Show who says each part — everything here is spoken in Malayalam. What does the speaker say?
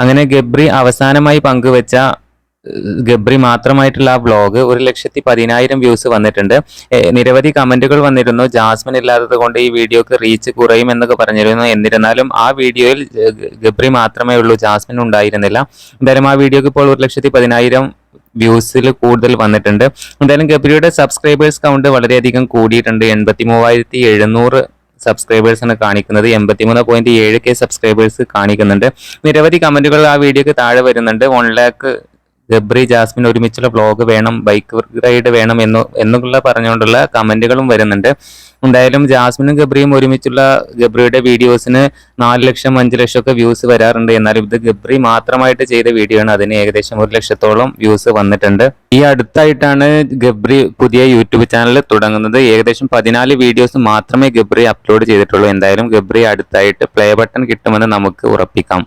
Speaker 1: അങ്ങനെ ഗബ്രി അവസാനമായി പങ്കുവെച്ച ഗബ്രി മാത്രമായിട്ടുള്ള ആ വ്ലോഗ് 1,10,000 വ്യൂസ് വന്നിട്ടുണ്ട്. നിരവധി കമന്റുകൾ വന്നിരുന്നു. ജാസ്മിൻ ഇല്ലാത്തത് കൊണ്ട് ഈ വീഡിയോക്ക് റീച്ച് കുറയും എന്നൊക്കെ പറഞ്ഞിരുന്നു. എന്നിരുന്നാലും ആ വീഡിയോയിൽ ഗബ്രി മാത്രമേ ഉള്ളൂ, ജാസ്മിൻ ഉണ്ടായിരുന്നില്ല. എന്തായാലും ആ വീഡിയോക്ക് ഇപ്പോൾ 1,10,000 വ്യൂസിൽ കൂടുതൽ വന്നിട്ടുണ്ട്. എന്തായാലും ഗബ്രിയുടെ സബ്സ്ക്രൈബേഴ്സ് കൗണ്ട് വളരെയധികം കൂടിയിട്ടുണ്ട്. 83,700 സബ്സ്ക്രൈബേഴ്സാണ് കാണിക്കുന്നത്. 83.7K സബ്സ്ക്രൈബേഴ്സ് കാണിക്കുന്നുണ്ട്. നിരവധി കമന്റുകൾ ആ വീഡിയോക്ക് താഴെ വരുന്നുണ്ട്. 1 lakh ഗബ്രി ജാസ്മിൻ ഒരുമിച്ചുള്ള വ്ലോഗ് വേണം, ബൈക്ക് റൈഡ് വേണം എന്നുള്ള പറഞ്ഞുകൊണ്ടുള്ള കമന്റുകളും വരുന്നുണ്ട്. എന്തായാലും ജാസ്മിനും ഗബ്രിയും ഒരുമിച്ചുള്ള ഗബ്രിയുടെ വീഡിയോസിന് 4 ലക്ഷം 5 ലക്ഷം ഒക്കെ വ്യൂസ് വരാറുണ്ട്. എന്നാലും ഇത് ഗബ്രി മാത്രമായിട്ട് ചെയ്ത വീഡിയോ ആണ്. അതിന് ഏകദേശം 1 ലക്ഷത്തോളം വ്യൂസ് വന്നിട്ടുണ്ട്. ഈ അടുത്തായിട്ടാണ് ഗബ്രി പുതിയ യൂട്യൂബ് ചാനൽ തുടങ്ങുന്നത്. ഏകദേശം 14 വീഡിയോസ് മാത്രമേ ഗബ്രി അപ്ലോഡ് ചെയ്തിട്ടുള്ളൂ. എന്തായാലും ഗബ്രി അടുത്തായിട്ട് പ്ലേ ബട്ടൺ കിട്ടുമെന്ന് നമുക്ക് ഉറപ്പിക്കാം.